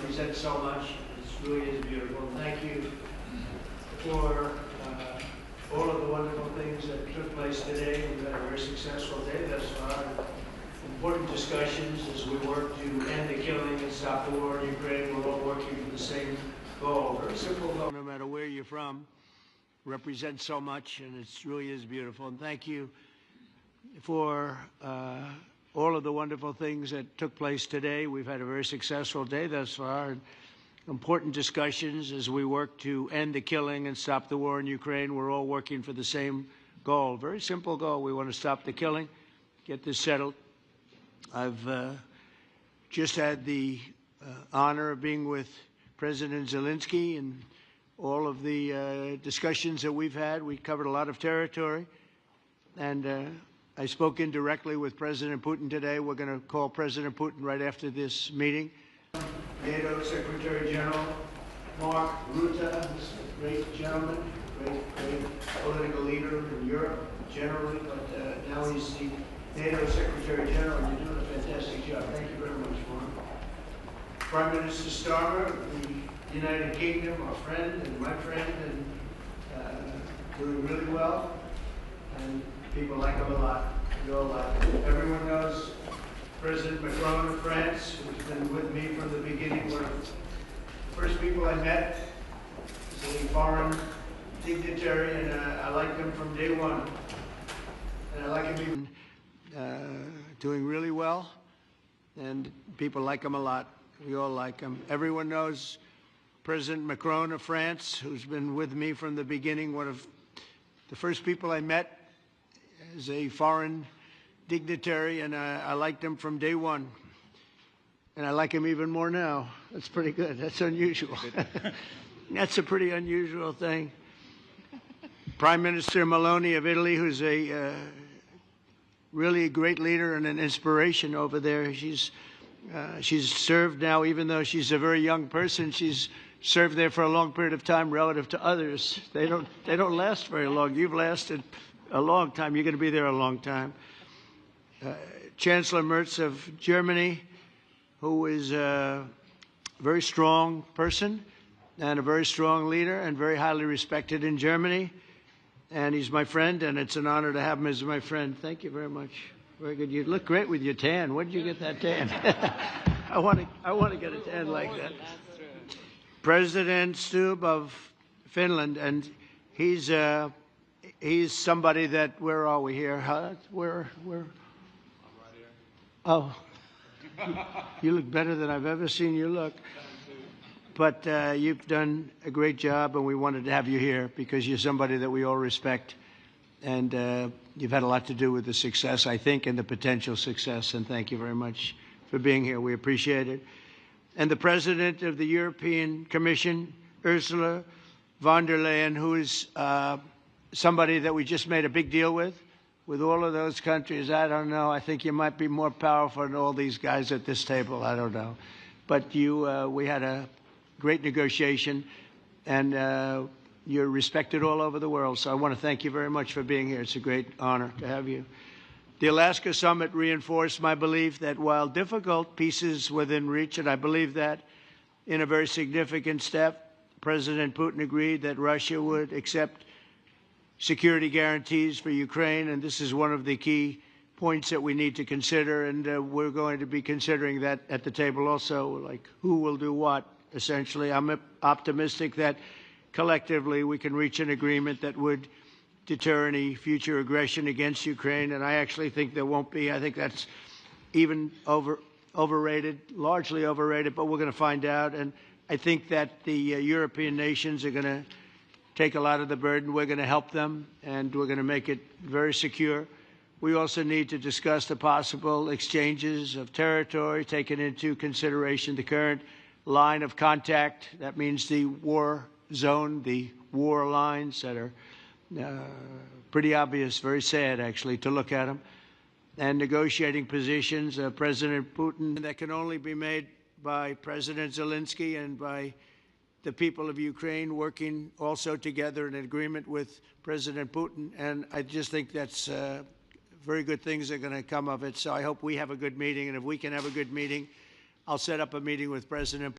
represent so much. It really is beautiful. Thank you for all of the wonderful things that took place today. We've had a very successful day thus far. Important discussions as we work to end the killing and stop the war in Ukraine. We're all working for the same goal. Very simple goal. No matter where you're from, represents so much, and it really is beautiful. And thank you for all of the wonderful things that took place today. We've had a very successful day thus far. And important discussions as we work to end the killing and stop the war in Ukraine. We're all working for the same goal. Very simple goal. We want to stop the killing, get this settled. I've just had the honor of being with President Zelensky and all of the discussions that we've had. We covered a lot of territory, and I spoke indirectly with President Putin today. We're going to call President Putin right after this meeting. NATO Secretary General Mark Rutte, this great gentleman, great political leader in Europe generally, but now he's the NATO Secretary General, and you're doing a fantastic job. Thank you very much, Mark. Prime Minister Starmer of the United Kingdom, our friend and my friend, and doing really well, and people like him a lot. We all like him. Everyone knows President Macron of France, who's been with me from the beginning. One of the first people I met is a foreign dignitary, and I liked him from day one. And I like him even doing really well, and people like him a lot. We all like him. Everyone knows President Macron of France, who's been with me from the beginning. One of the first people I met is a foreign dignitary, and I liked him from day one. And I like him even more now. That's pretty good. That's unusual. That's a pretty unusual thing. Prime Minister Meloni of Italy, who's a really a great leader and an inspiration over there. She's served now, even though she's a very young person, she's served there for a long period of time relative to others. They don't last very long. You've lasted a long time. You're going to be there a long time. Chancellor Merz of Germany, who is a very strong person and a very strong leader and very highly respected in Germany. And he's my friend, and it's an honor to have him as my friend. Thank you very much. Very good. You look great with your tan. Where did you get that tan? I want to get a tan like that. President Stubb of Finland, and he's somebody that, where are we here? Where? Oh, you look better than I've ever seen you look. But you've done a great job, and we wanted to have you here because you're somebody that we all respect. And you've had a lot to do with the success, I think, and the potential success. And thank you very much for being here. We appreciate it. And the President of the European Commission, Ursula von der Leyen, who is somebody that we just made a big deal with all of those countries. I don't know. I think you might be more powerful than all these guys at this table. I don't know. But we had a great negotiation, and you're respected all over the world. So I want to thank you very much for being here. It's a great honor to have you. The Alaska summit reinforced my belief that while difficult, peace is within reach, and I believe that in a very significant step, President Putin agreed that Russia would accept security guarantees for Ukraine, and this is one of the key points that we need to consider, and we're going to be considering that at the table also, like who will do what, essentially. I'm optimistic that collectively we can reach an agreement that would deter any future aggression against Ukraine, and I actually think there won't be. I think that's even overrated, largely overrated, but we're going to find out. And I think that the European nations are going to take a lot of the burden. We're going to help them, and we're going to make it very secure. We also need to discuss the possible exchanges of territory, taking into consideration the current line of contact. That means the war zone, the war lines that are pretty obvious, very sad, actually, to look at them. And negotiating positions, President Putin, that can only be made by President Zelensky and by the people of Ukraine working also together in agreement with President Putin. And I just think that's very good things are going to come of it. So I hope we have a good meeting. And if we can have a good meeting, I'll set up a meeting with President